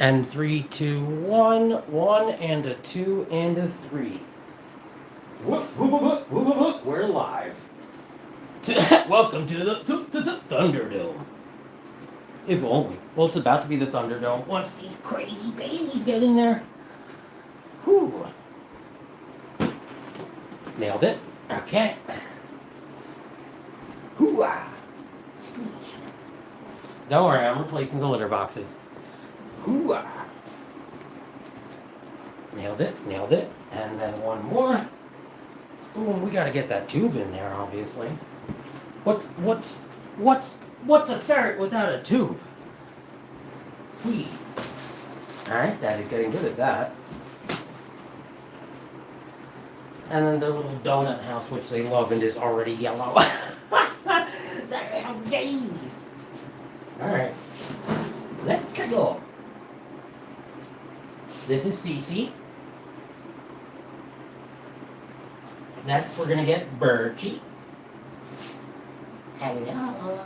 And 3, 2, 1. 1 and a 2 and a 3. Whoop, whoop, whoop, whoop, whoop, whoop, whoop. We're live. Welcome to the Thunderdome. If only. Well, it's about to be the Thunderdome once these crazy babies get in there. Whew. Nailed it. Okay. Hoo-ah. Squeeze. Don't worry, I'm replacing the litter boxes. Hoo-ah. Nailed it, nailed it. And then one more. Boom, we gotta get that tube in there, obviously. What's a ferret without a tube? Whee. Alright, Daddy's getting good at that. And then the little donut house, which they love and is already yellow. The little babies. Alright. Let's go. This is Cici. Next, we're gonna get Birchy. Hello.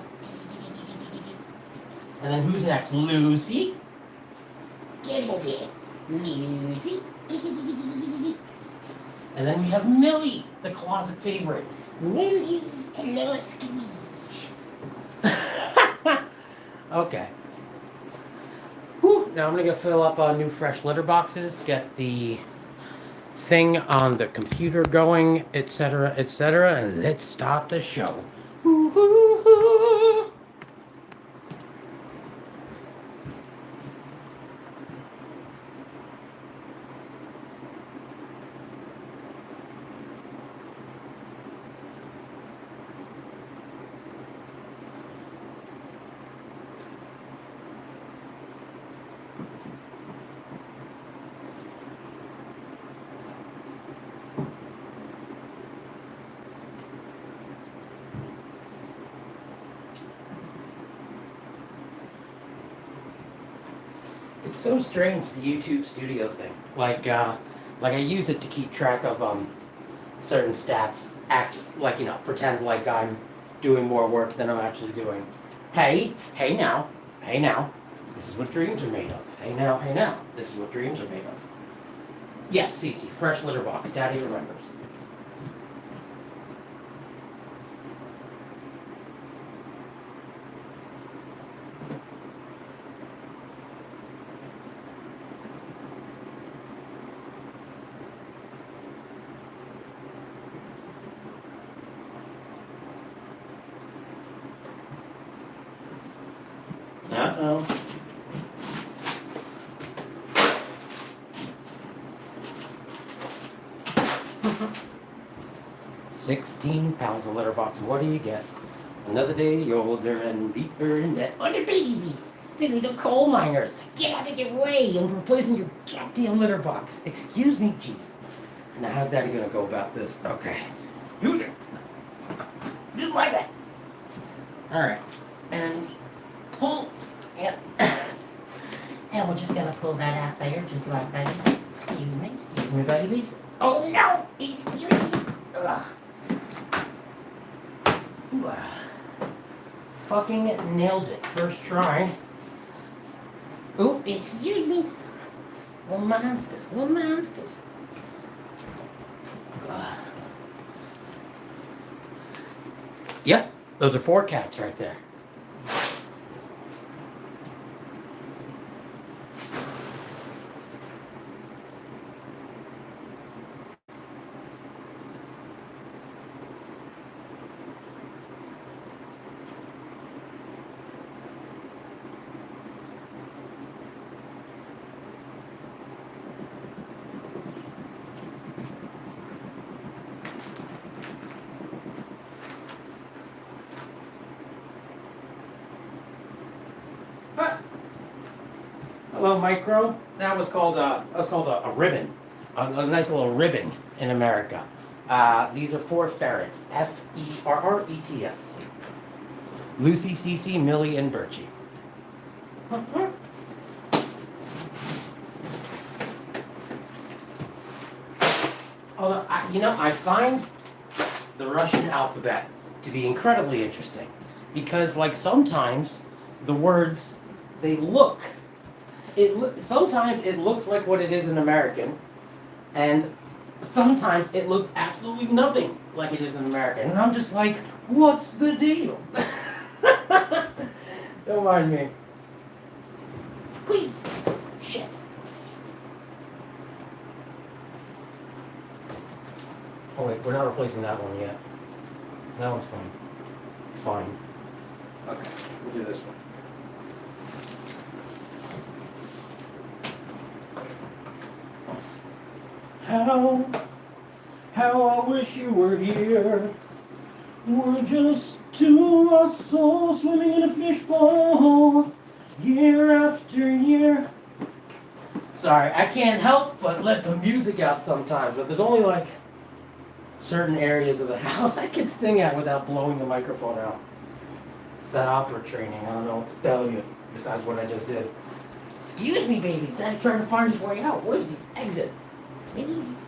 And then who's next? Lucy. Get over here, Lucy. And then we have Millie, the closet favorite. Millie, hello, squeeze. Okay. Whew. Now I'm gonna go fill up new fresh litter boxes, get the thing on the computer going, etc., and let's start the show. Woo-hoo-hoo. It's so strange, the YouTube Studio thing. Like I use it to keep track of certain stats. Pretend like I'm doing more work than I'm actually doing. Hey now. This is what dreams are made of. Hey now. This is what dreams are made of. Yes, Cici, fresh litter box. Daddy remembers. Uh-oh. £16 a litter box. What do you get? Another day older and deeper in debt. Other babies! The little coal miners! Get out of their way! I'm replacing your goddamn litter box. Excuse me, Jesus. Now how's Daddy gonna go about this? Okay. You do. Just like that. Alright. And pull. Yep. And we're just gonna pull that out there, just like that. Excuse me, babies. Oh no! Excuse me! Ugh. Ooh, fucking nailed it. First try. Ooh, excuse me. Little monsters. Yep, those are 4 cats right there. Hello, Micro. That was called a ribbon, a nice little ribbon in America. These are 4 ferrets. Ferrets. Lucy, Cici, Millie, and Birchy. Although I find the Russian alphabet to be incredibly interesting because, like, sometimes the words they look sometimes it looks like what it is in American, and sometimes it looks absolutely nothing like it is in American. And I'm just like, what's the deal? Don't mind me. Whee! Shit. Oh wait, we're not replacing that one yet. That one's fine. Fine. Okay, we'll do this one. How I wish you were here. We're just two lost souls swimming in a fishbowl, year after year. Sorry, I can't help but let the music out sometimes, but there's only like certain areas of the house I can sing at without blowing the microphone out. It's that opera training, I don't know what to tell you, besides what I just did. Excuse me, babies, Daddy's trying to find his way out. Where's the exit? Babies.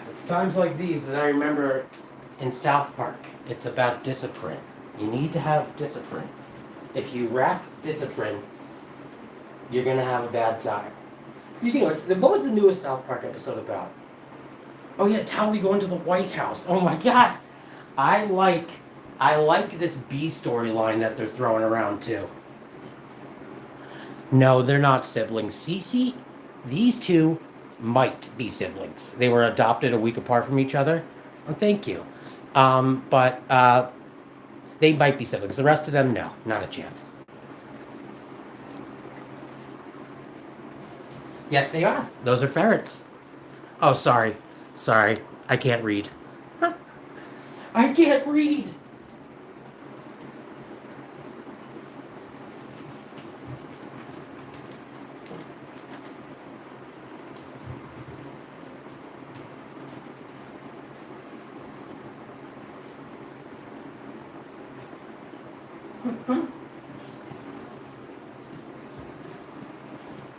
It's times like these that I remember in South Park. It's about discipline. You need to have discipline. If you lack discipline, you're going to have a bad time. Speaking of which, what was the newest South Park episode about? Oh yeah, Tally going to the White House. Oh my god. I like this B storyline that they're throwing around too. No, they're not siblings. Cici, these two might be siblings. They were adopted a week apart from each other. Oh, thank you. But they might be siblings. The rest of them, no, not a chance. Yes, they are. Those are ferrets. Oh, sorry. Sorry. I can't read. I can't read.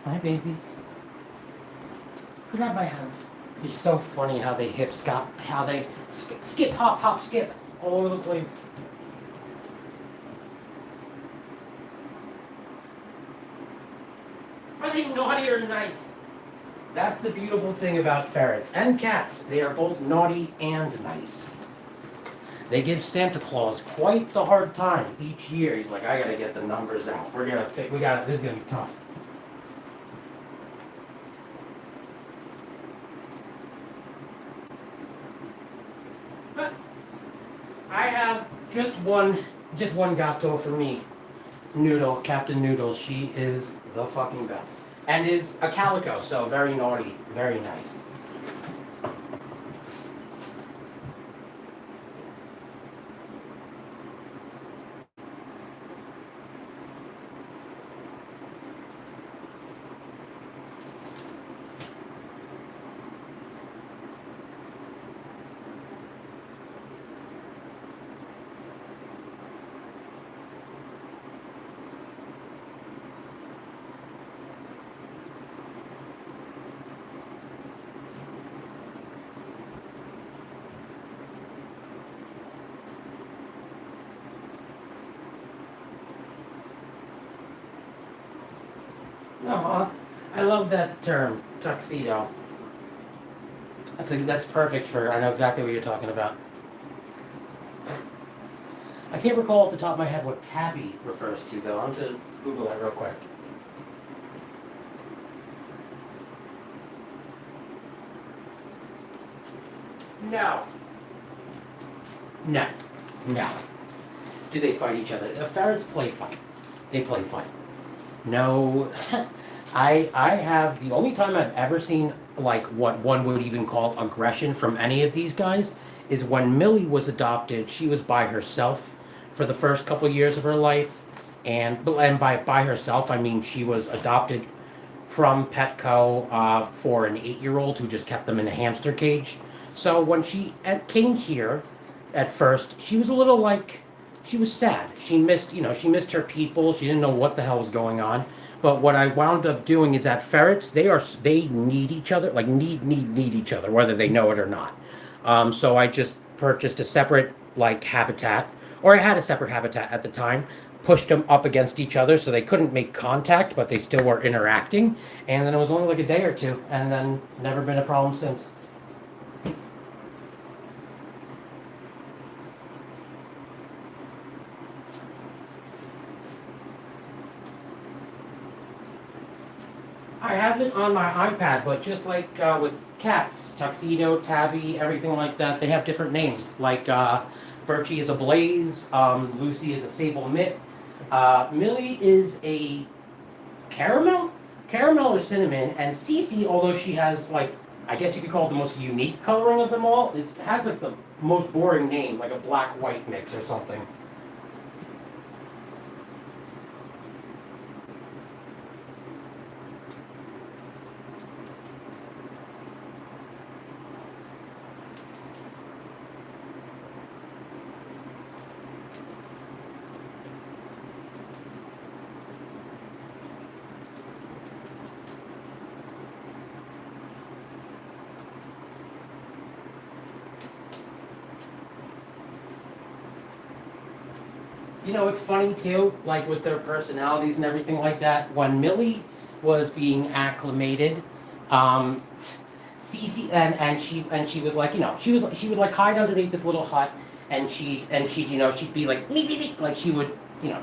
Hi, babies. Grab my hand. It's so funny how they how they skip, hop, hop, skip all over the place. I don't even know how to hear nice. That's the beautiful thing about ferrets and cats. They are both naughty and nice. They give Santa Claus quite the hard time each year. He's like, I gotta get the numbers out. This is gonna be tough. But I have just one gato for me. Noodle, Captain Noodle. She is the fucking best. And is a calico, so very naughty, very nice. Aw, I love that term, tuxedo. That's perfect for, I know exactly what you're talking about. I can't recall off the top of my head what tabby refers to, though. I'm going to Google that real quick. No. No. No. Do they fight each other? Ferrets play fight. They play fight. No. I have the only time I've ever seen like what one would even call aggression from any of these guys is when Millie was adopted. She was by herself for the first couple years of her life, and by herself I mean she was adopted from Petco for an 8-year-old who just kept them in a hamster cage. So when she came here, at first she was a little like she was sad. She missed she missed her people. She didn't know what the hell was going on. But what I wound up doing is that ferrets they need each other, like need each other whether they know it or not. So I just purchased a separate like habitat, or I had a separate habitat at the time. Pushed them up against each other so they couldn't make contact, but they still were interacting. And then it was only like a day or two, and then never been a problem since. I have it on my iPad, but just like with cats, Tuxedo, Tabby, everything like that, they have different names. Like Birchy is a Blaze, Lucy is a Sable Mitt, Millie is a caramel or cinnamon, and Cici, although she has like, I guess you could call it the most unique coloring of them all, it has like the most boring name, like a black-white mix or something. You know, it's funny too, like with their personalities and everything like that. When Millie was being acclimated, Cece and she was like, she would like hide underneath this little hut, and she'd she'd be like me, like she would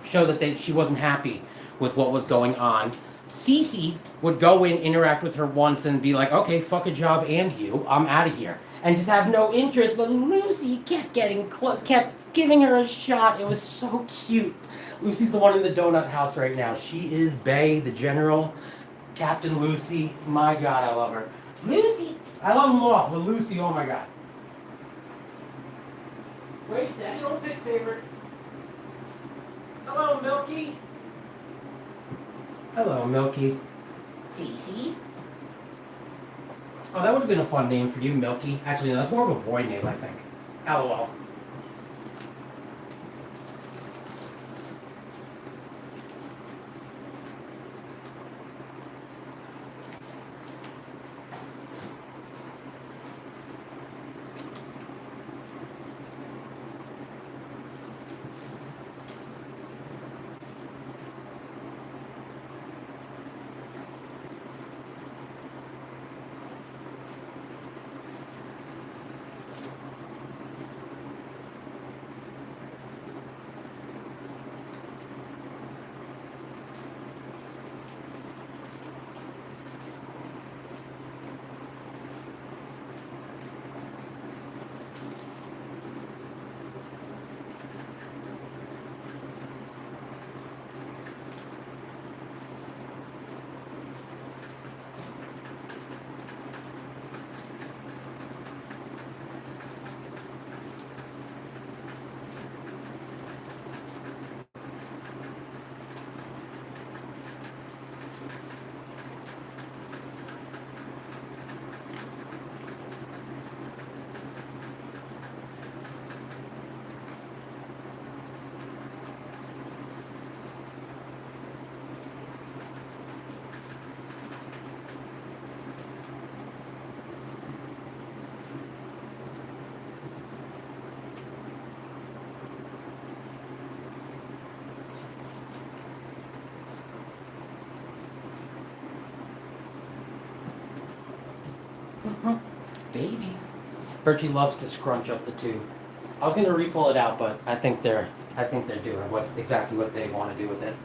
show that she wasn't happy with what was going on. Cece would go in, interact with her once, and be like, okay, fuck a job and you, I'm out of here, and just have no interest. But Lucy kept kept giving her a shot. It was so cute. Lucy's the one in the donut house right now. She is Bay, the general, Captain Lucy. My God, I love her. Lucy, I love them all, but Lucy, oh my God. Wait, Daddy don't pick favorites. Hello, Milky. Hello, Milky. Cici. Oh, that would have been a fun name for you, Milky. Actually, no, that's more of a boy name, I think. LOL. Babies. Birchy loves to scrunch up the tube. I was gonna re-pull it out, but I think they're doing exactly what they want to do with it.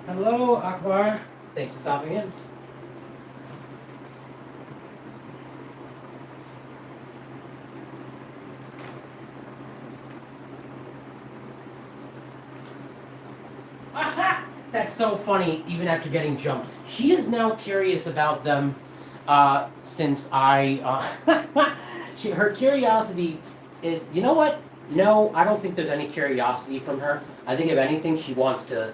Hello, Akbar. Thanks for stopping in. Aha! That's so funny, even after getting jumped. She is now curious about them since her curiosity is, you know what? No, I don't think there's any curiosity from her. I think if anything, she wants to,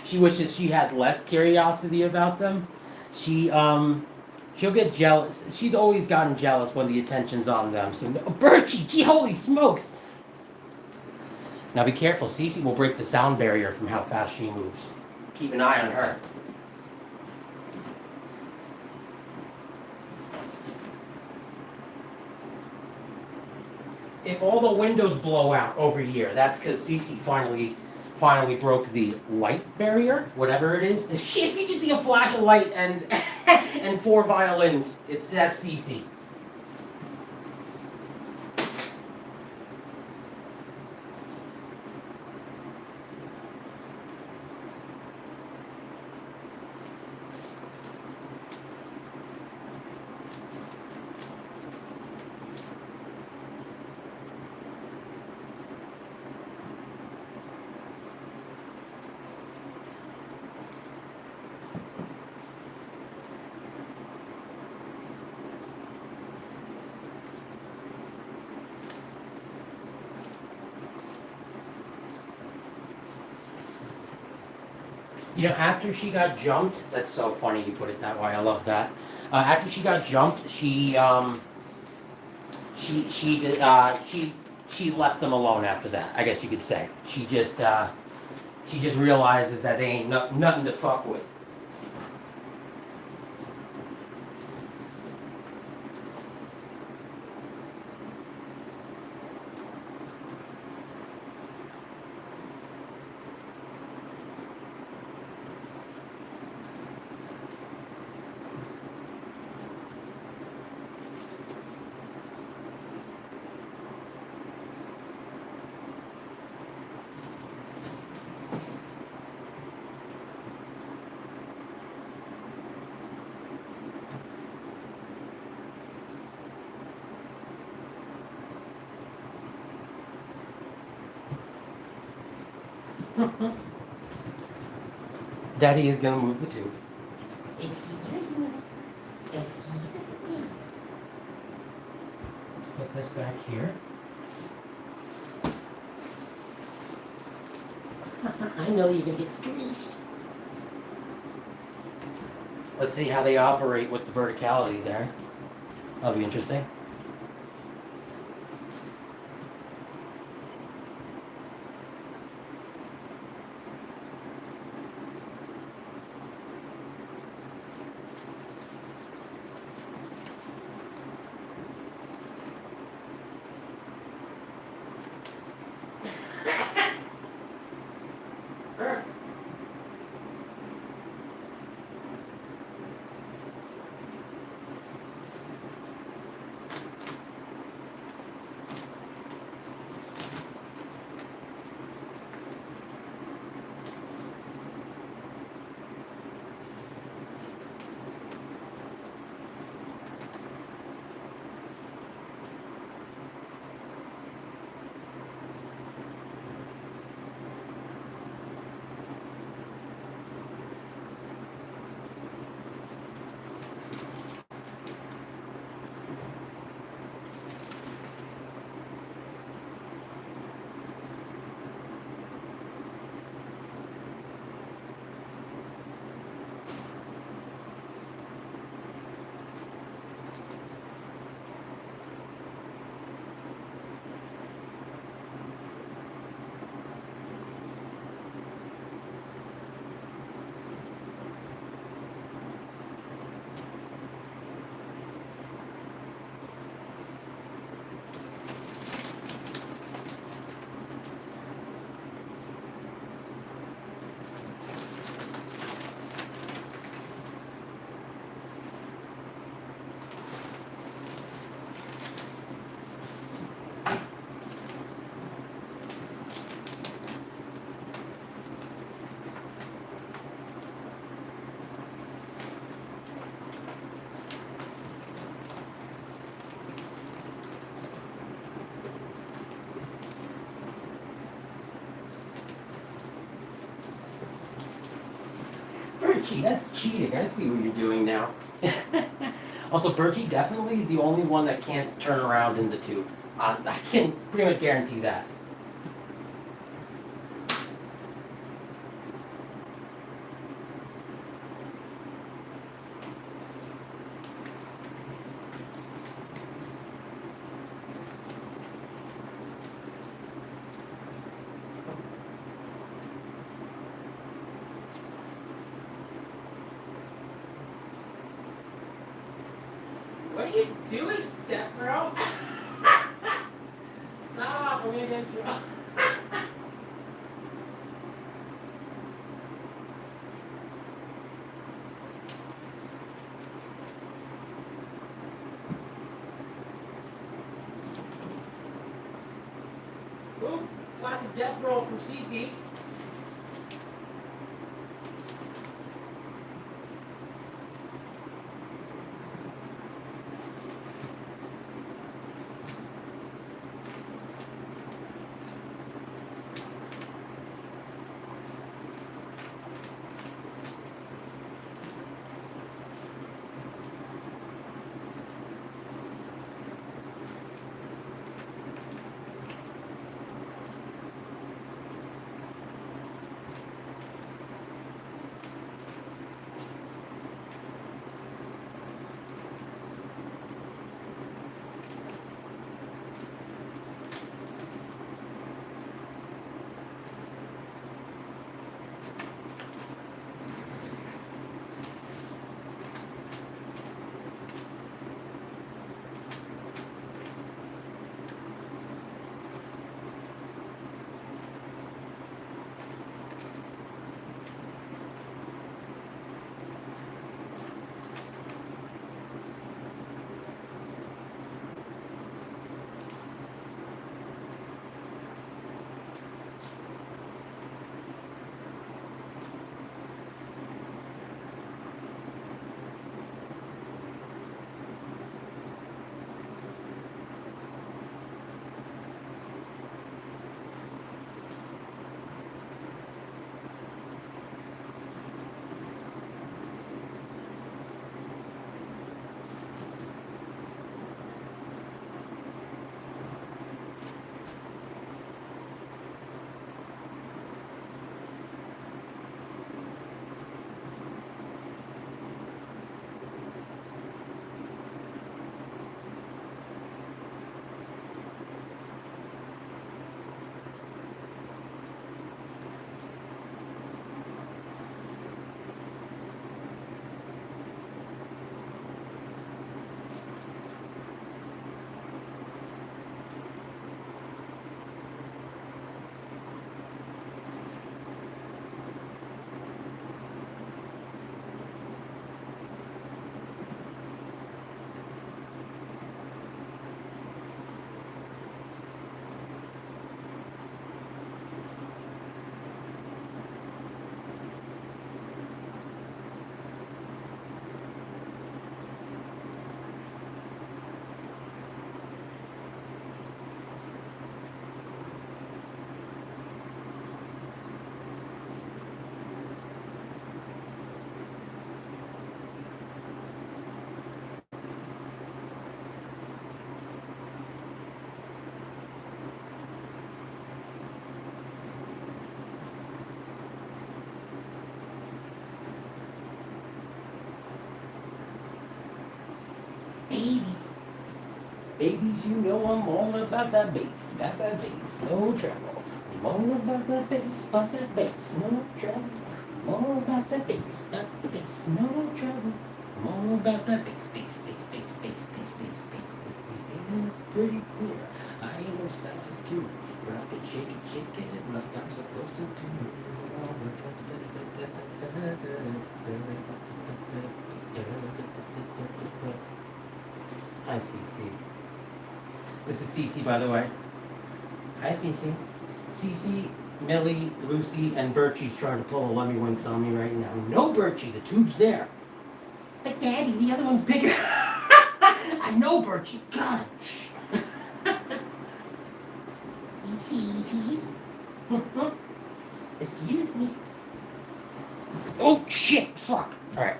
she wishes she had less curiosity about them. She, she'll get jealous. She's always gotten jealous when the attention's on them. So, no, Birchy, gee, holy smokes! Now be careful, Cici will break the sound barrier from how fast she moves. Keep an eye on her. If all the windows blow out over here, that's because Cici finally broke the light barrier, whatever it is. If you just see a flash of light and and 4 violins, that's Cici. You know, after she got jumped, that's so funny you put it that way. I love that. After she got jumped, she left them alone after that. I guess you could say she just realizes that they ain't nothing to fuck with. Daddy is gonna move the tube. Excuse me. Excuse me. Let's put this back here. I know you're gonna get squeezed. Let's see how they operate with the verticality there. That'll be interesting. Birchy, that's cheating. I see what you're doing now. Also, Birchy definitely is the only one that can't turn around in the tube. I can pretty much guarantee that. What are you doing, step bro? Stop, I'm gonna get you. Ooh, classic death roll from Cici. Babies. Babies, you know I'm all about that bass, no trouble. I'm all about that bass, no trouble. I'm all about that bass, no trouble. I'm all about that bass. Yeah, it's pretty clear. I ain't no size two, but I can shake it like I'm supposed to do. Hi, Cici. This is Cici, by the way. Hi, Cici. Cici, Millie, Lucy, and Birchy's trying to pull a Lemmy Winks on me right now. No, Birchy, the tube's there. But Daddy, the other one's bigger. I know, Birchy. God. Excuse me. Oh shit! Fuck! Alright.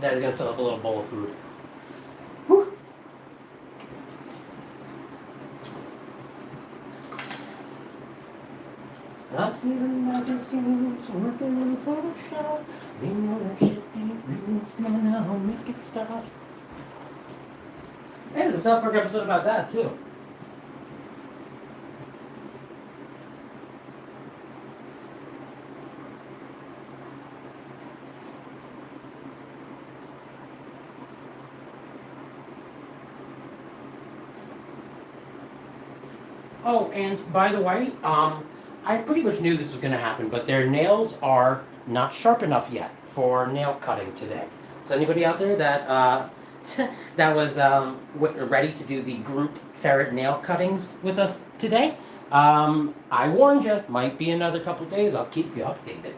Daddy's gonna fill up a little bowl of food. Whew. I see the magazines working in Photoshop. They know that shit ain't real. It's coming out, I'll make it stop. Hey, there's a South Park episode about that too. Oh, and by the way, I pretty much knew this was going to happen, but their nails are not sharp enough yet for nail cutting today. So anybody out there that that was ready to do the group ferret nail cuttings with us today, I warned you, might be another couple days. I'll keep you updated.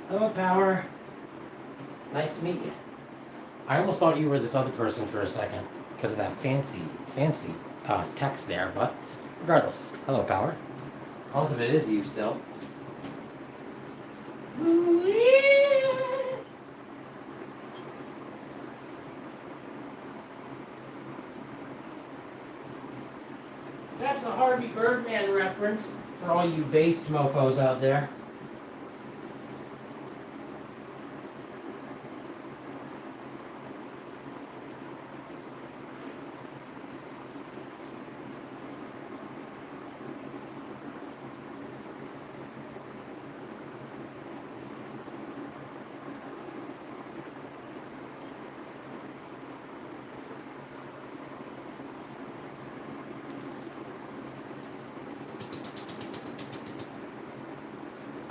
Hello, Power. Nice to meet you. I almost thought you were this other person for a second because of that fancy text there, but regardless. Hello, Power. Most of it is you still. Ooh, yeah. That's a Harvey Birdman reference for all you based mofos out there.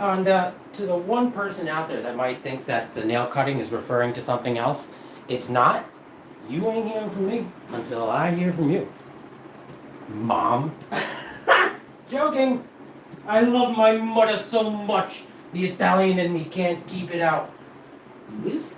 And to the one person out there that might think that the nail cutting is referring to something else, it's not. You ain't hearing from me until I hear from you. Mom. Joking. I love my mother so much. The Italian in me can't keep it out. Loose.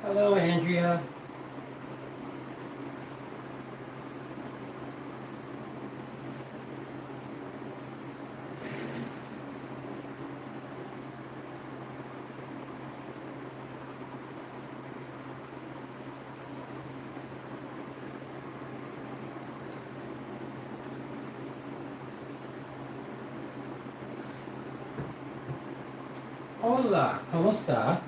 Hello, Andrea. Hola, ¿cómo está?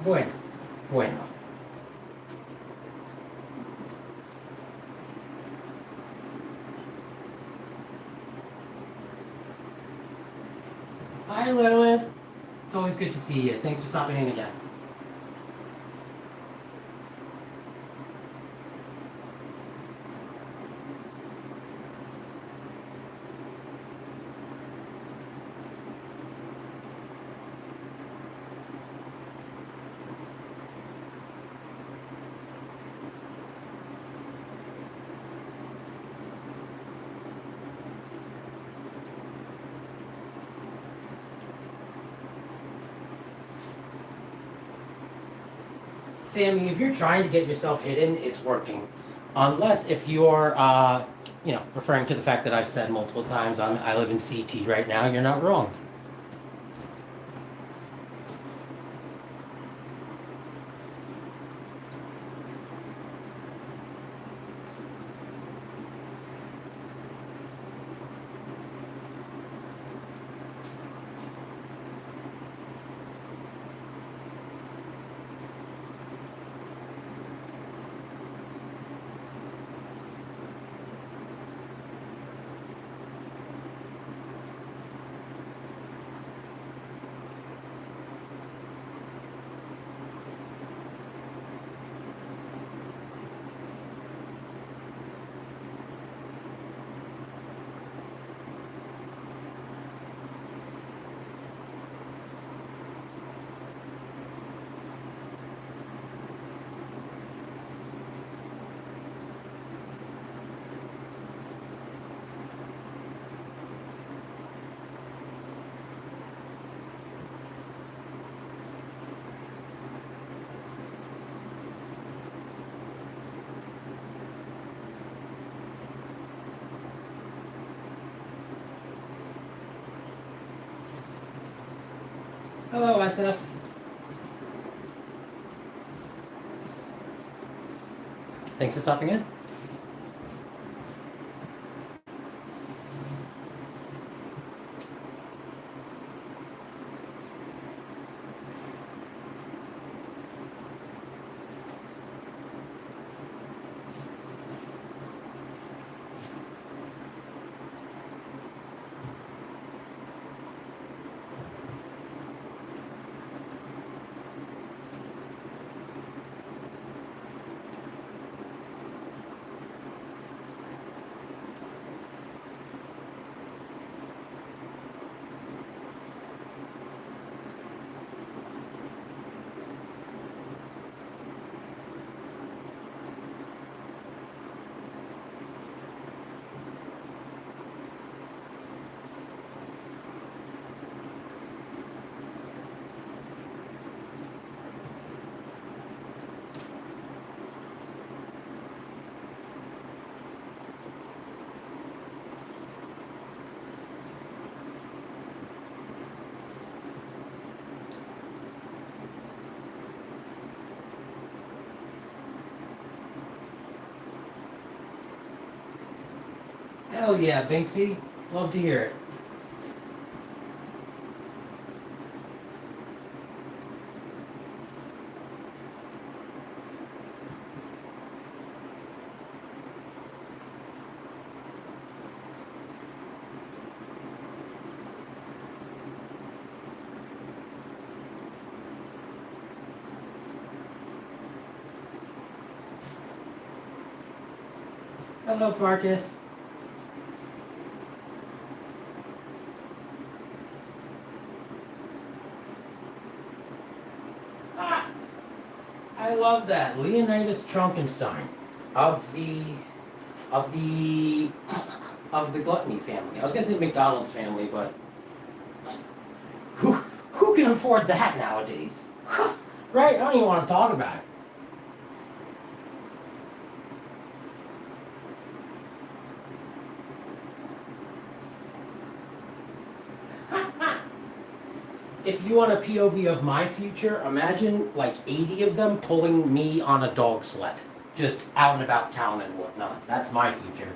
Bueno, bueno. Hi, Lilith. It's always good to see you. Thanks for stopping in again. Sammy, if you're trying to get yourself hidden, it's working. Unless if you're, referring to the fact that I've said multiple times, I live in CT right now, you're not wrong. Hello, SF. Thanks for stopping in. Hell yeah, Banksy. Love to hear it. Hello, Farkas. Ah, I love that. Leonidas Trunkenstein of the of the of the gluttony family. I was gonna say McDonald's family, but who who can afford that nowadays? Right? I don't even want to talk about it. If you want a POV of my future, imagine like 80 of them pulling me on a dog sled, just out and about town and whatnot. That's my future.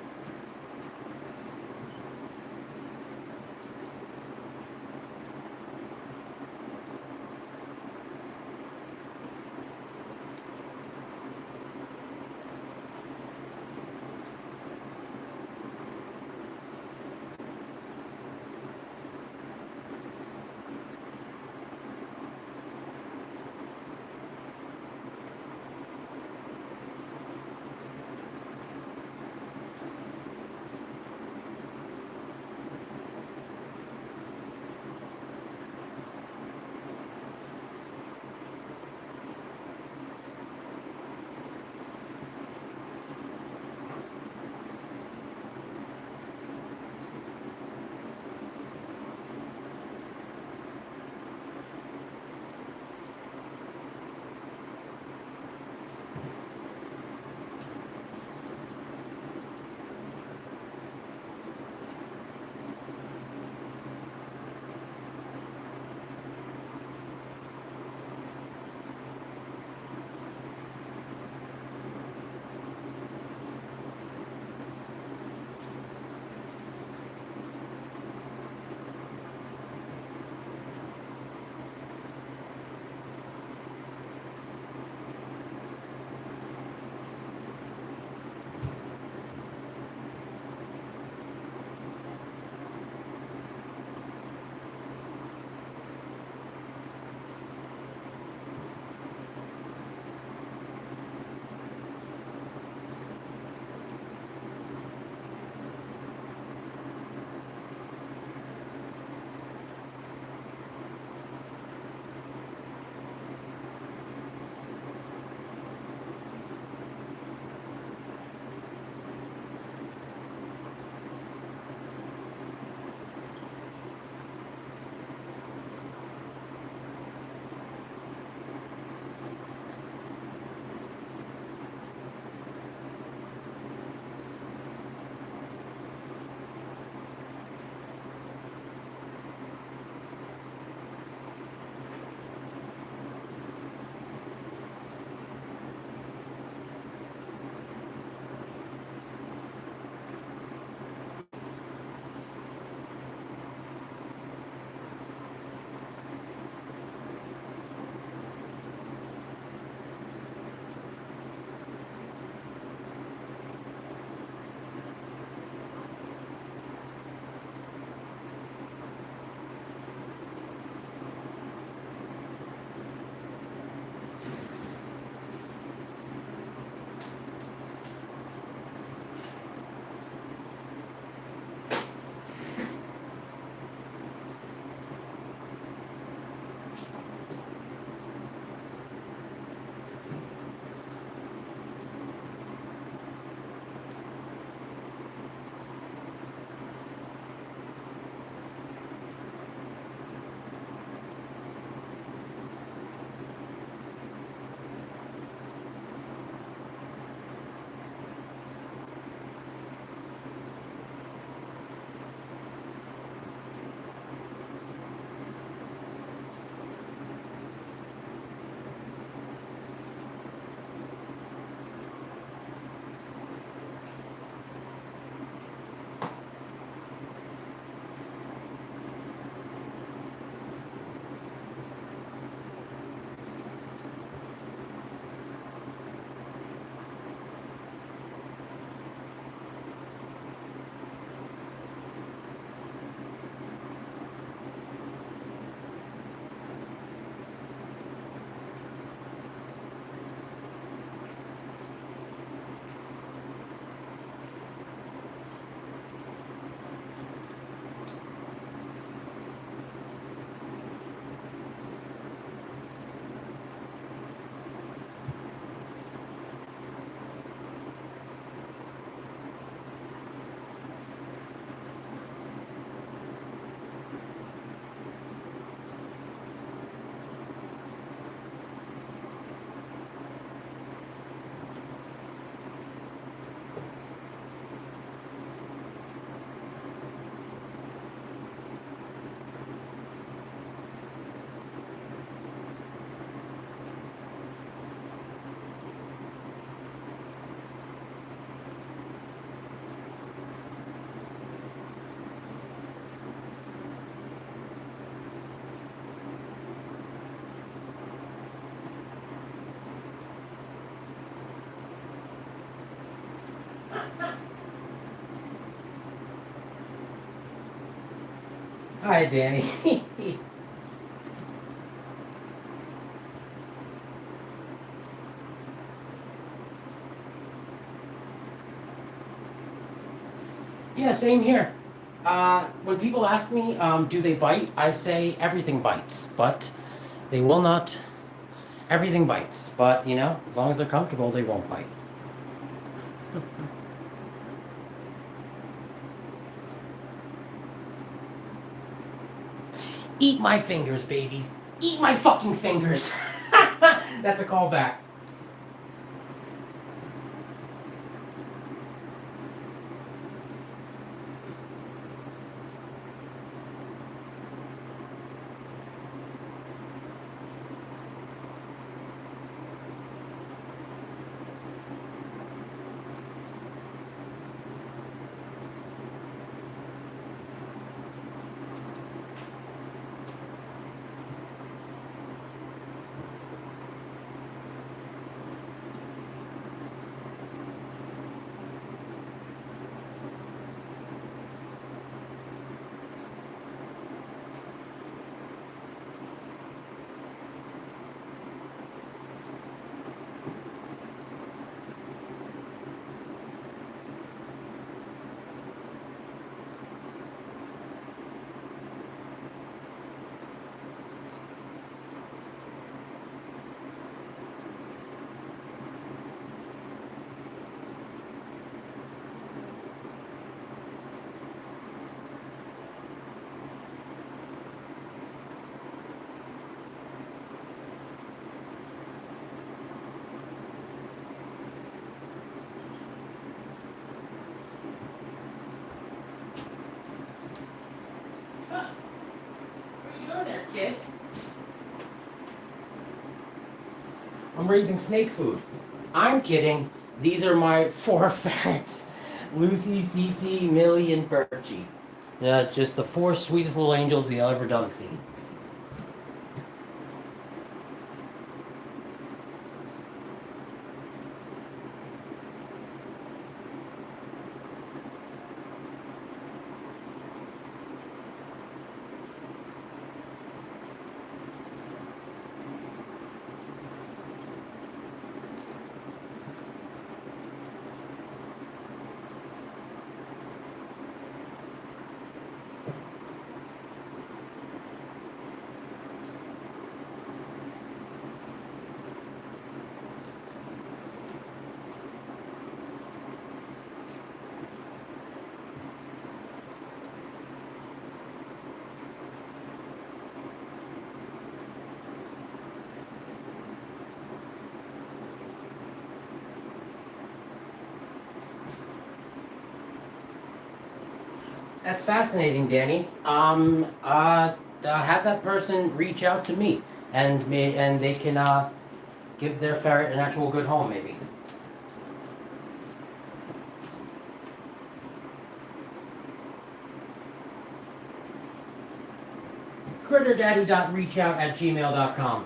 Hi, Danny. Yeah, same here. When people ask me, do they bite? I say everything bites, but they will not. Everything bites, but you know, as long as they're comfortable, they won't bite. Eat my fingers, babies. Eat my fucking fingers. That's a callback. What are you doing there, kid? I'm raising snake food. I'm kidding. These are my 4 ferrets. Lucy, Cici, Millie, and Birchy. Yeah, just the 4 sweetest little angels you'll ever done see. That's fascinating, Danny. Have that person reach out to me, and they can give their ferret an actual good home, maybe. CritterDaddy.reachout@gmail.com.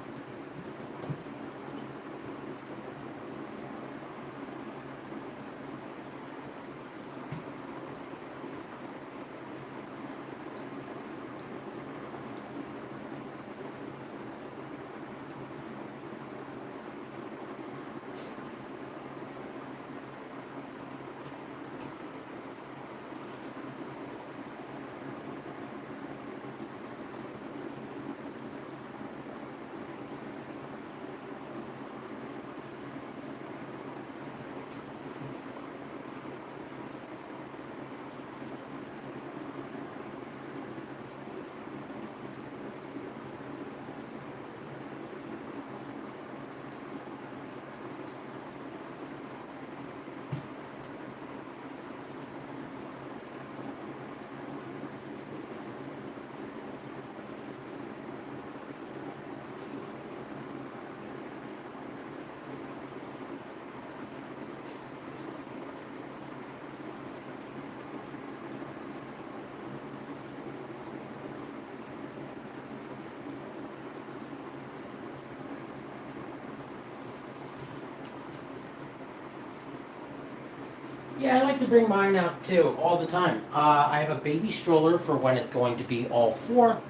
Yeah, I like to bring mine out too, all the time. I have a baby stroller for when it's going to be all four,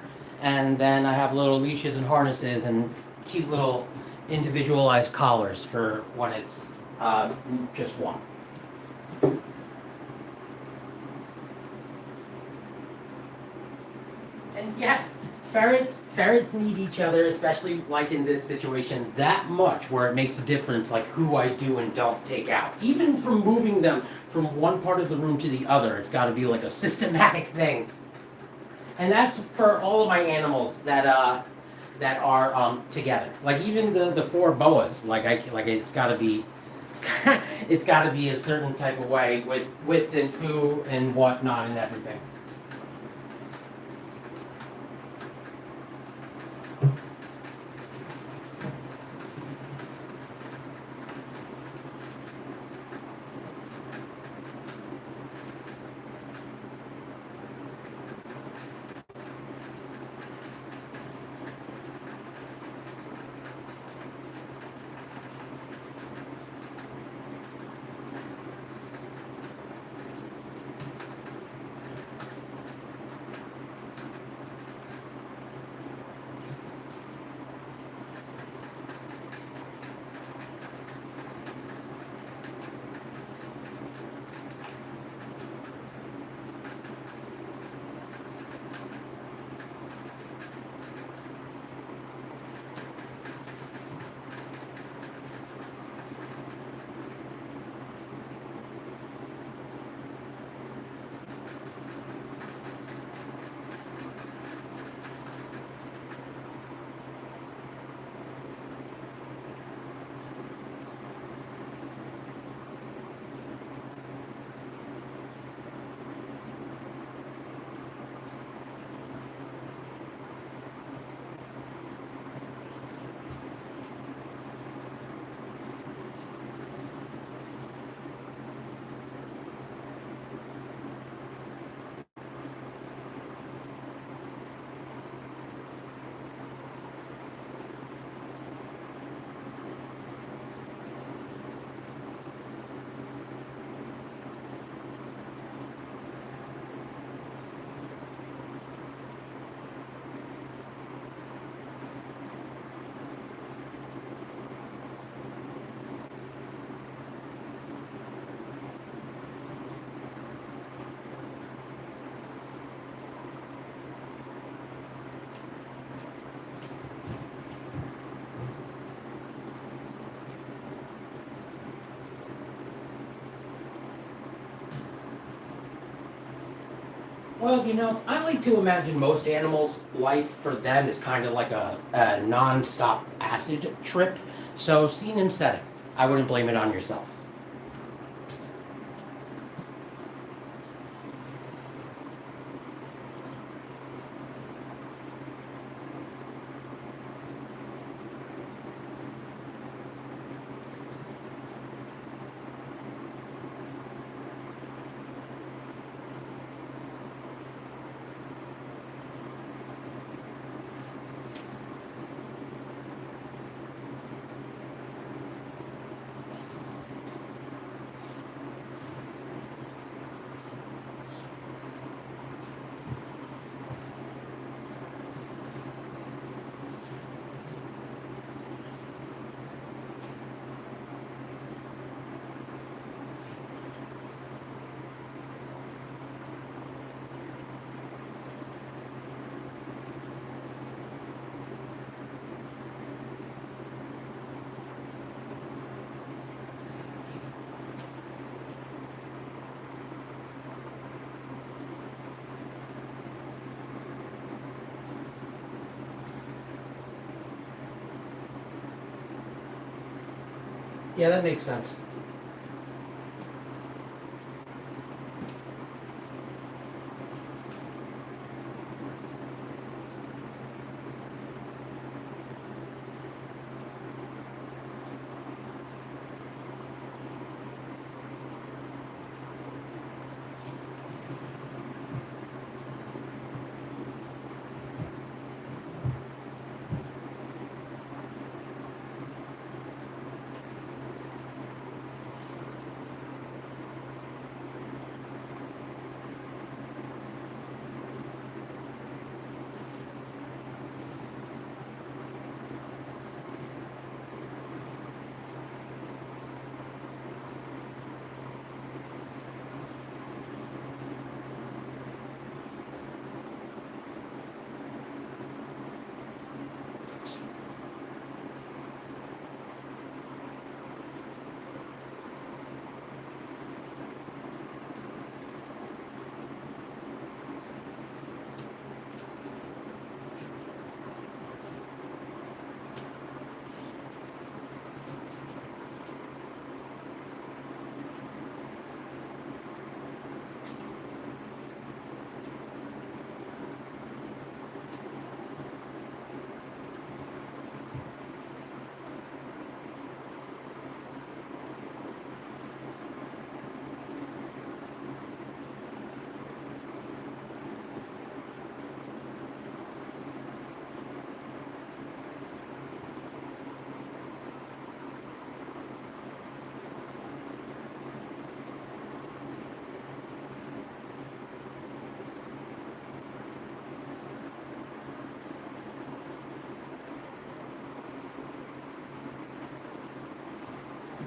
and then I have little leashes and harnesses and cute little individualized collars for when it's just one. And yes, ferrets need each other, especially like in this situation, that much where it makes a difference, like who I do and don't take out. Even from moving them from one part of the room to the other, it's got to be like a systematic thing. And that's for all of my animals that are together. Like even the four boas, like it's got to be. It's got to be a certain type of way with and poo and whatnot and everything. Well, I like to imagine most animals' life for them is kind of like a non-stop acid trip. So, scene and setting, I wouldn't blame it on yourself. Yeah, that makes sense.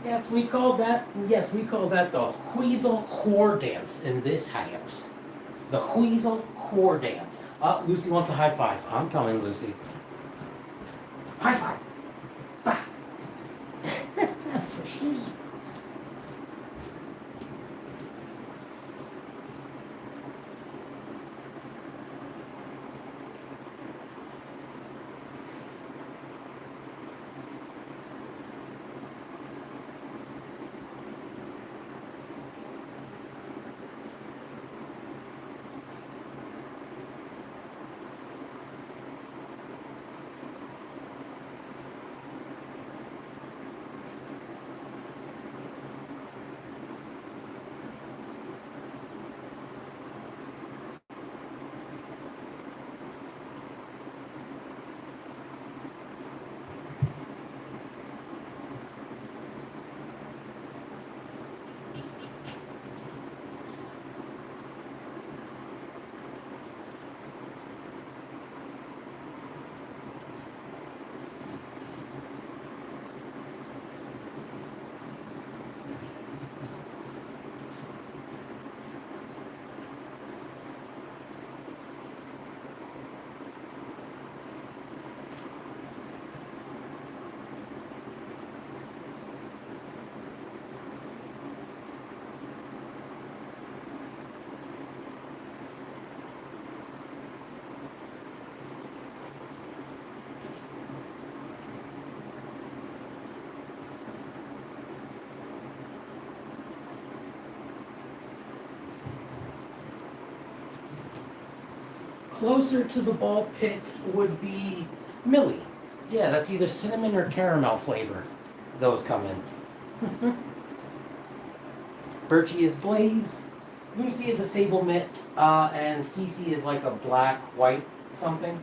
Yes, we call that. Yes, we call that the Weasel Core Dance in this house. The Weasel Core Dance. Lucy wants a high five. I'm coming, Lucy. High five. Bah. That's so sweet. Closer to the ball pit would be Millie. Yeah, that's either cinnamon or caramel flavor. Those come in. Birchy is Blaze. Lucy is a sable mitt. And Cici is like a black, white something.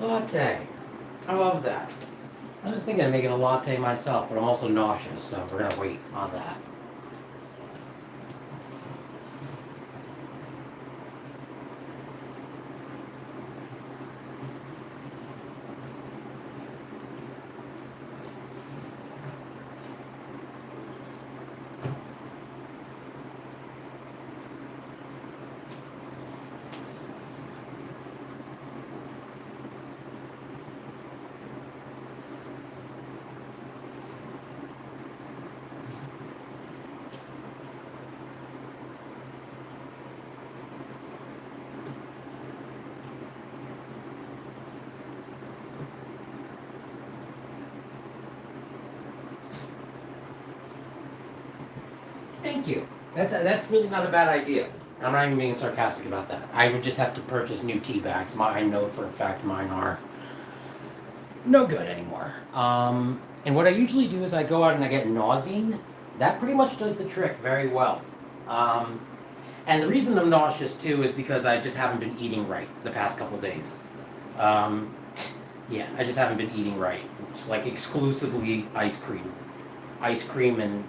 Latte. I love that. I was thinking of making a latte myself, but I'm also nauseous, so we're gonna wait on that. Thank you. That's really not a bad idea. I'm not even being sarcastic about that. I would just have to purchase new tea bags. I know for a fact mine are no good anymore. And what I usually do is I go out and I get Nauseine. That pretty much does the trick very well. Um, and the reason I'm nauseous too is because I just haven't been eating right the past couple days. Um, yeah, I just haven't been eating right. It's like exclusively ice cream. Ice cream, and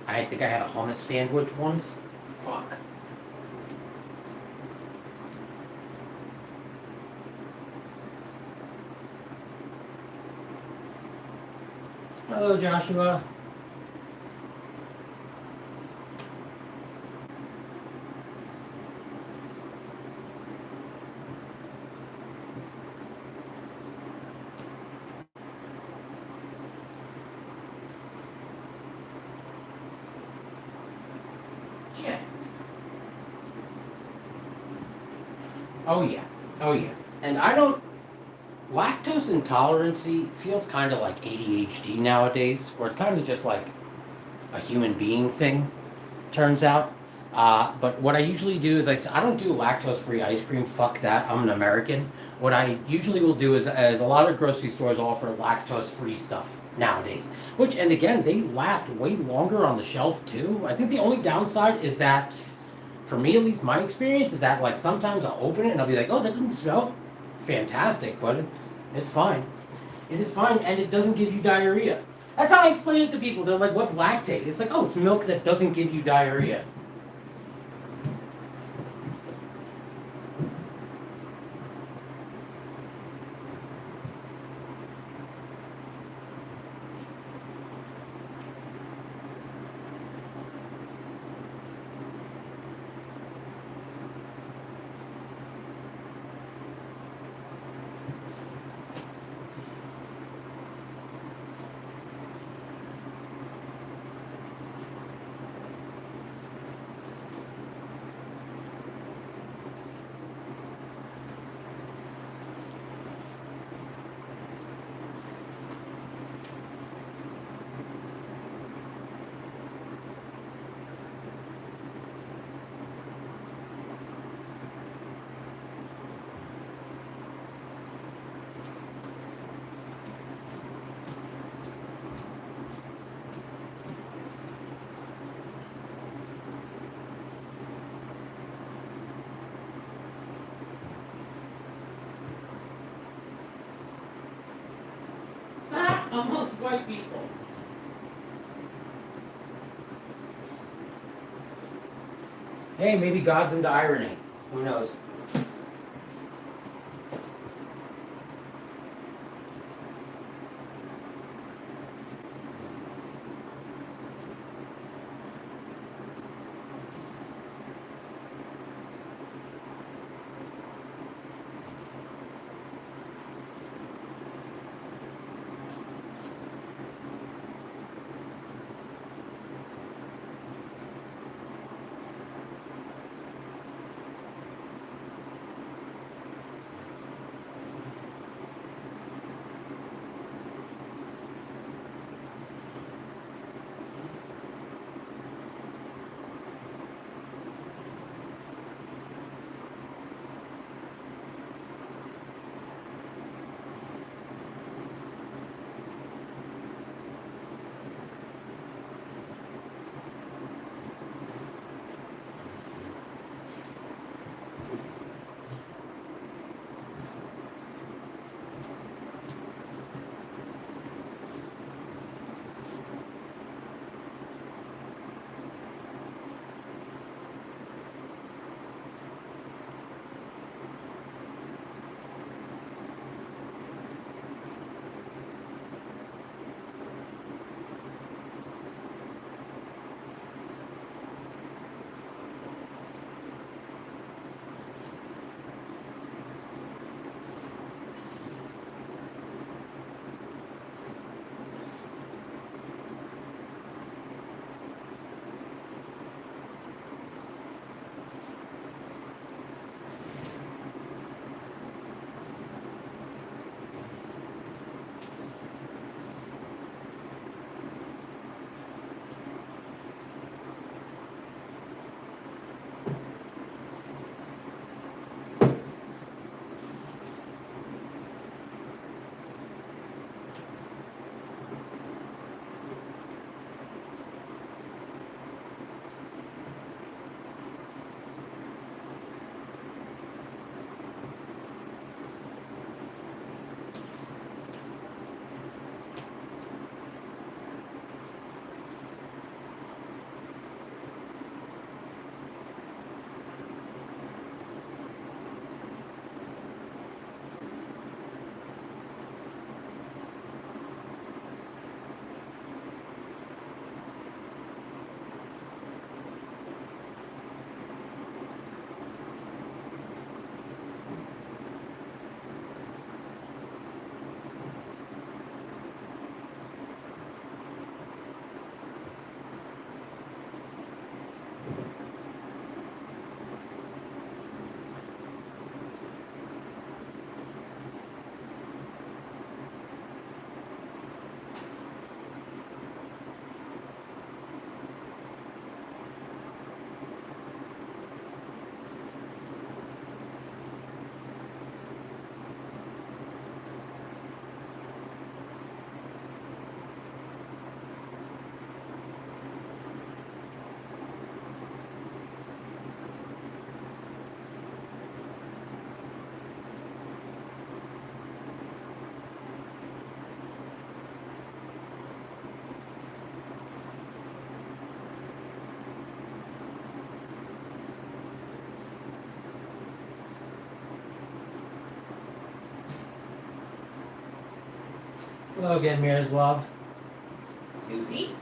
I think I had a hummus sandwich once. Fuck. Hello, Joshua. Yeah. Oh yeah. Oh yeah. And I don't. Lactose intolerancy feels kind of like ADHD nowadays, or it's kind of just like a human being thing, turns out. But what I usually do is I don't do lactose free ice cream. Fuck that. I'm an American. What I usually will do is, as a lot of grocery stores offer lactose free stuff nowadays, which, and again, they last way longer on the shelf too. I think the only downside is that, for me at least, my experience is that like sometimes I'll open it and I'll be like, oh, that doesn't smell fantastic, but it's fine. It is fine, and it doesn't give you diarrhea. That's how I explain it to people. They're like, what's lactate? It's like, oh, it's milk that doesn't give you diarrhea. Ah, amongst white people. Hey, maybe God's into irony. Who knows? Hello again, Miroslav. Cici?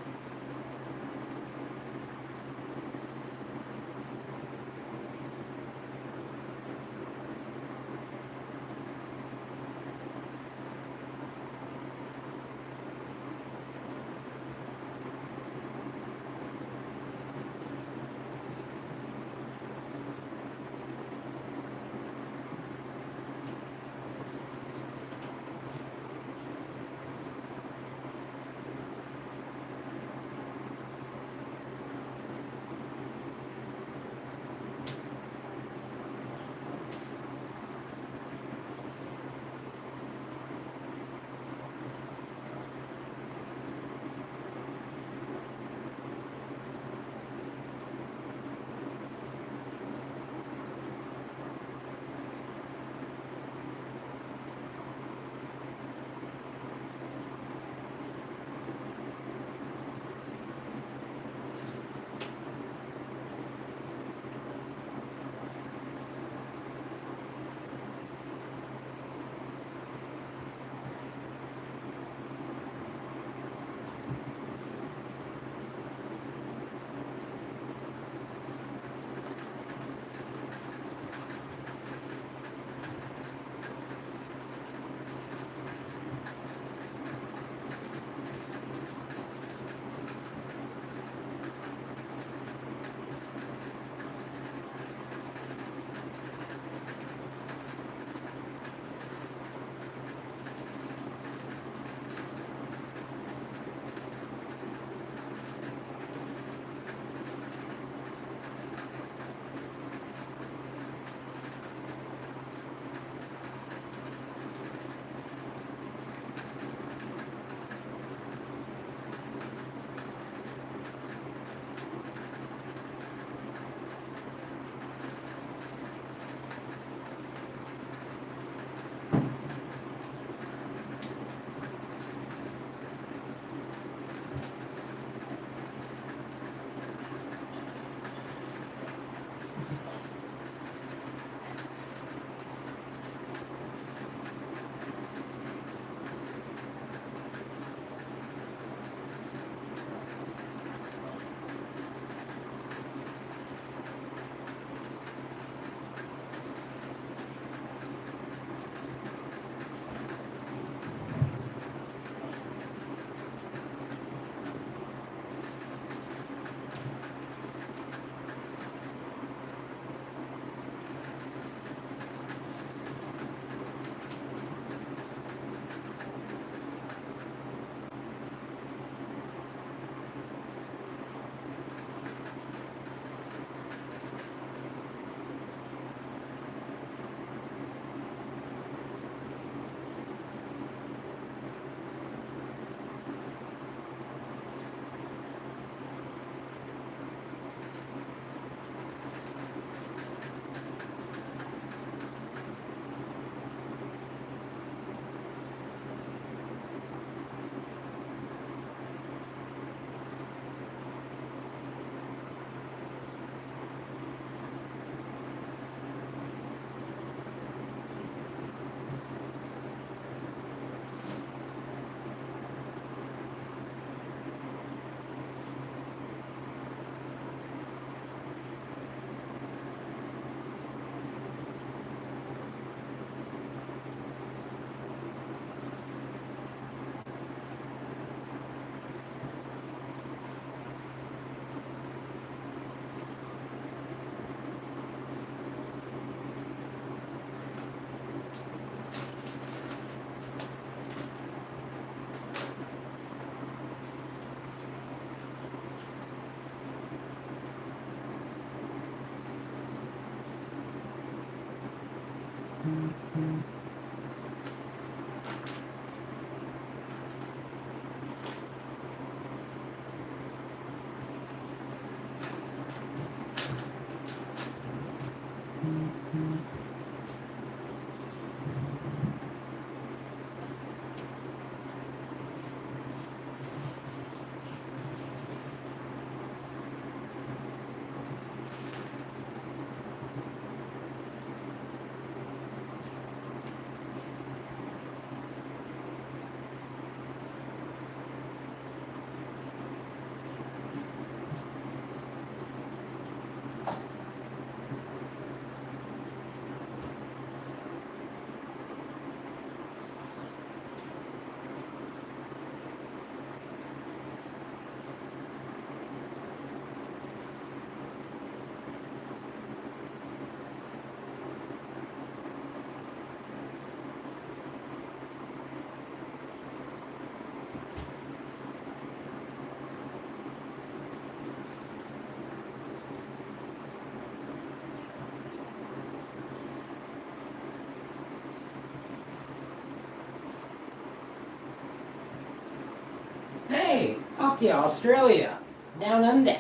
Fuck yeah, Australia. Down under.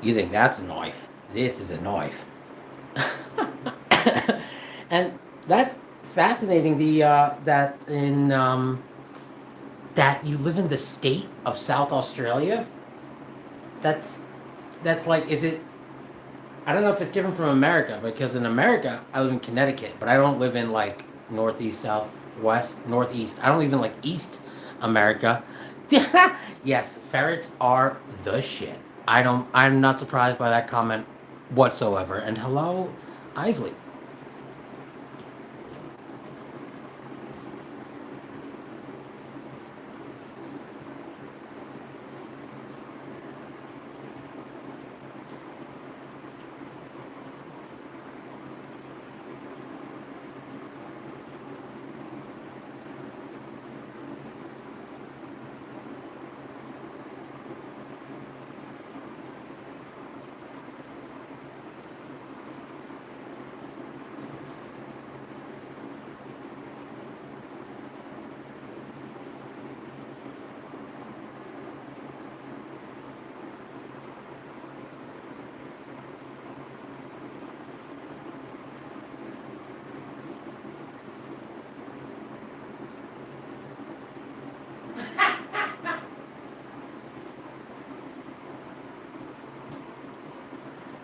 You think that's a knife? This is a knife. And that's fascinating. That in that you live in the state of South Australia. That's that's like, is it? I don't know if it's different from America, because in America I live in Connecticut, but I don't live in like Northeast, Southwest, Northeast. I don't live in like East America. Yes, ferrets are the shit. I'm not surprised by that comment whatsoever. And hello, Isley.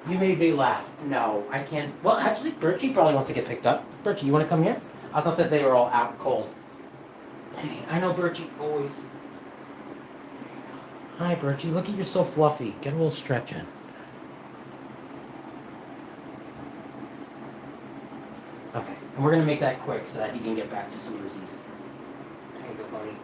You made me laugh. No, I can't. Well, actually, Birchy probably wants to get picked up. Birchy, you want to come here? I thought that they were all out cold. Hey, I know Birchy always. Hi, Birchy. Look at you, so fluffy. Get a little stretch in. Okay, and we're gonna make that quick so that he can get back to some Uzis. There you go, buddy.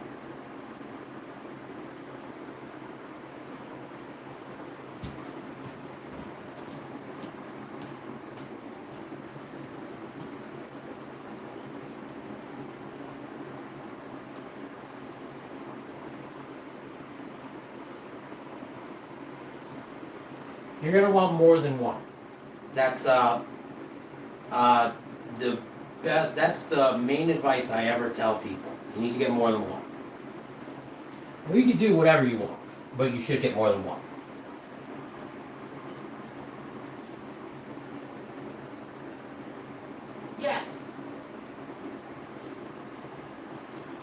You're gonna want more than one. That's uh the that's the main advice I ever tell people. You need to get more than one. Well, you can do whatever you want, but you should get more than one. Yes.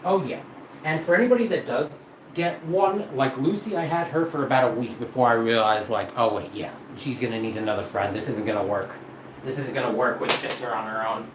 Oh yeah. And for anybody that does get one, like Lucy, I had her for about a week before I realized, like, oh wait, yeah, she's gonna need another friend. This isn't gonna work. This isn't gonna work with just her on her own.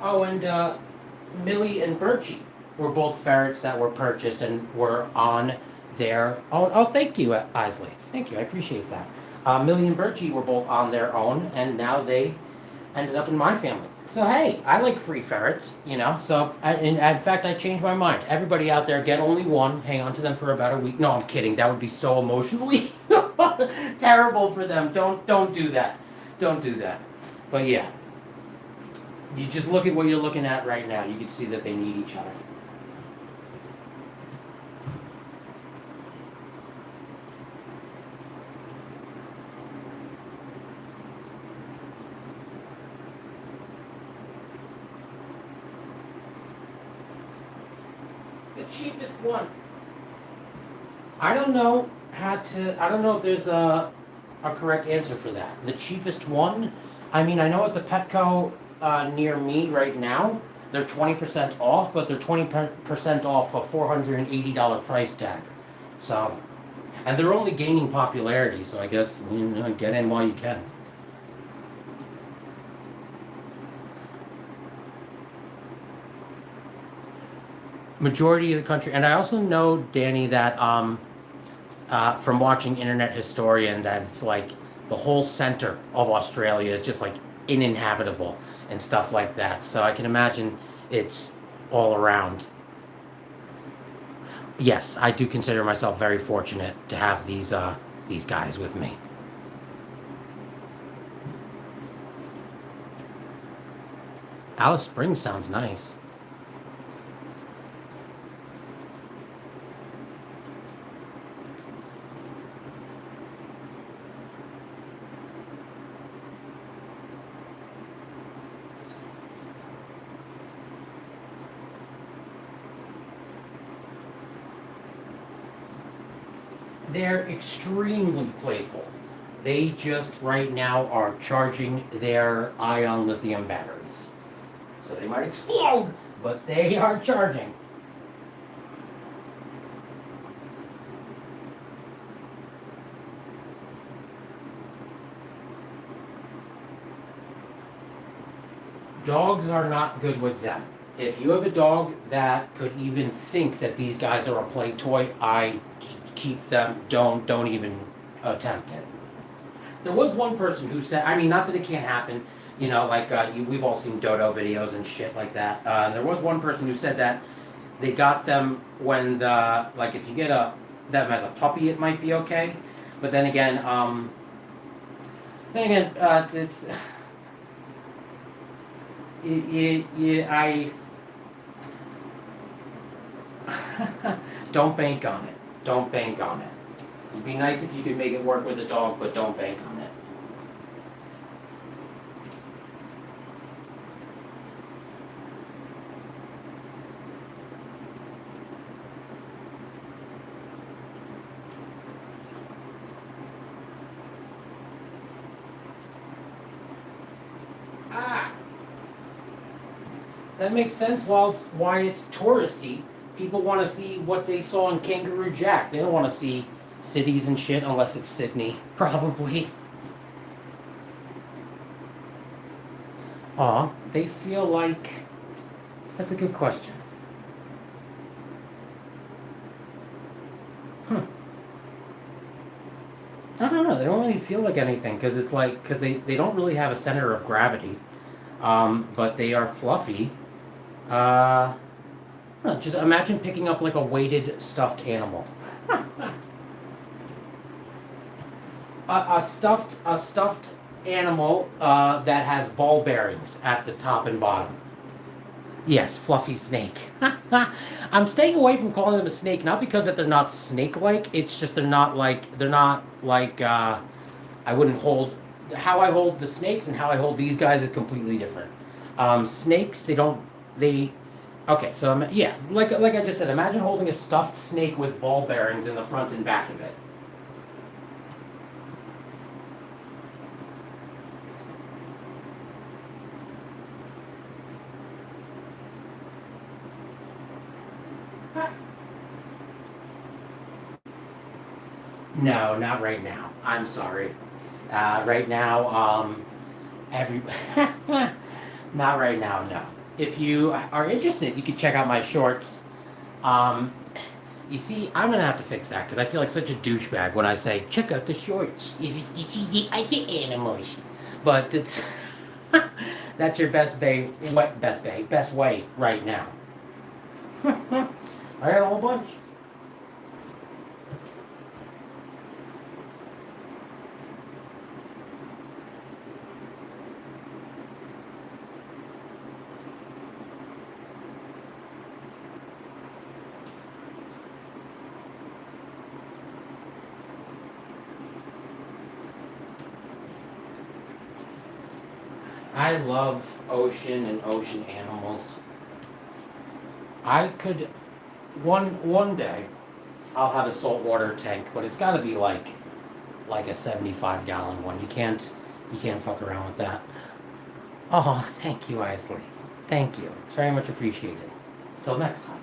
Oh, and Millie and Birchy were both ferrets that were purchased and were on their own. Oh, thank you, Isley. Thank you. I appreciate that. Millie and Birchy were both on their own, and now they ended up in my family. So hey, I like free ferrets, you know. So in fact, I changed my mind. Everybody out there, get only one. Hang on to them for about a week. No, I'm kidding. That would be so emotionally terrible for them. Don't do that. Don't do that. But yeah. You just look at what you're looking at right now. You can see that they need each other. The cheapest one. I don't know I don't know if there's a correct answer for that. The cheapest one? I mean, I know at the Petco near me right now, they're 20% off, but they're 20% off a $480 price tag. So, and they're only gaining popularity, so I guess, you know, get in while you can. Majority of the country, and I also know, Danny, that from watching Internet Historian, that it's like the whole center of Australia is just like uninhabitable and stuff like that. So I can imagine it's all around. Yes, I do consider myself very fortunate to have these these guys with me. Alice Springs sounds nice. They're extremely playful. They just right now are charging their ion lithium batteries. So they might explode, but they are charging. Dogs are not good with them. If you have a dog that could even think that these guys are a play toy, I keep them. Don't even attempt it. There was one person who said, I mean, not that it can't happen, you know, like we've all seen dodo videos and shit like that. There was one person who said that they got them when like if you get them as a puppy, it might be okay, but then again, it's I don't bank on it. Don't bank on it. It'd be nice if you could make it work with a dog, but don't bank on it. That makes sense why it's touristy. People want to see what they saw in Kangaroo Jack. They don't want to see cities and shit unless it's Sydney, probably. Aw, they feel like... That's a good question. I don't know. They don't really feel like anything because it's like... Because they don't really have a center of gravity. But they are fluffy. Just imagine picking up like a weighted stuffed animal. a stuffed animal that has ball bearings at the top and bottom. Yes, fluffy snake. I'm staying away from calling them a snake, not because that they're not snake-like. It's just they're not like I wouldn't hold how I hold the snakes and how I hold these guys is completely different. Snakes, okay, so yeah, like I just said, imagine holding a stuffed snake with ball bearings in the front and back of it. No, not right now. I'm sorry. Right now, not right now, no. If you are interested, you can check out my shorts. You see, I'm gonna have to fix that because I feel like such a douchebag when I say check out the shorts. You see the other animals, but it's that's your best way right now. I got a whole bunch. I love ocean and ocean animals. I could one day I'll have a saltwater tank, but it's got to be like a 75-gallon one. You can't fuck around with that. Oh, thank you, Isley. Thank you. It's very much appreciated. Till next time.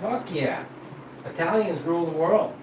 Fuck yeah. Italians rule the world.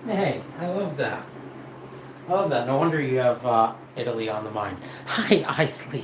Hey, I love that. I love that. No wonder you have Italy on the mind. Hi, Isley.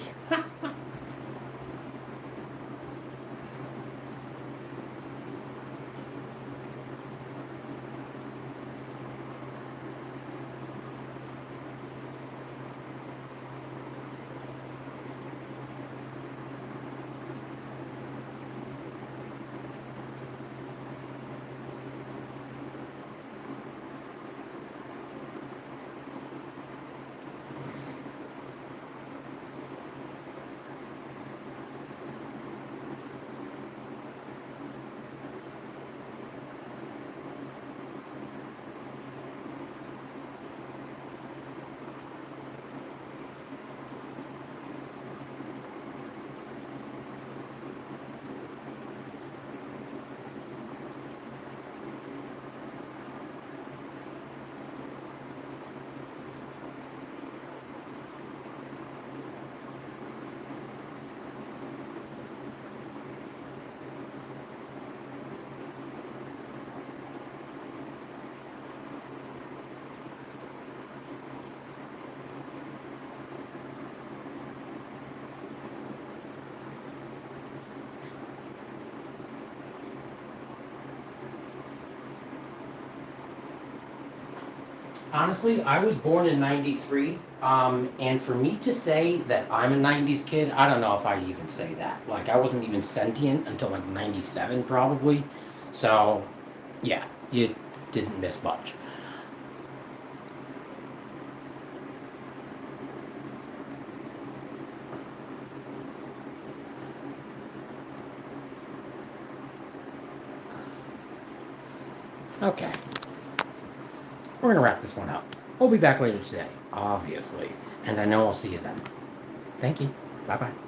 Honestly, I was born in '93, and for me to say that I'm a '90s kid, I don't know if I'd even say that. Like, I wasn't even sentient until like '97, probably. So, yeah, you didn't miss much. Okay, we're gonna wrap this one up. We'll be back later today, obviously, and I know I'll see you then. Thank you. Bye bye.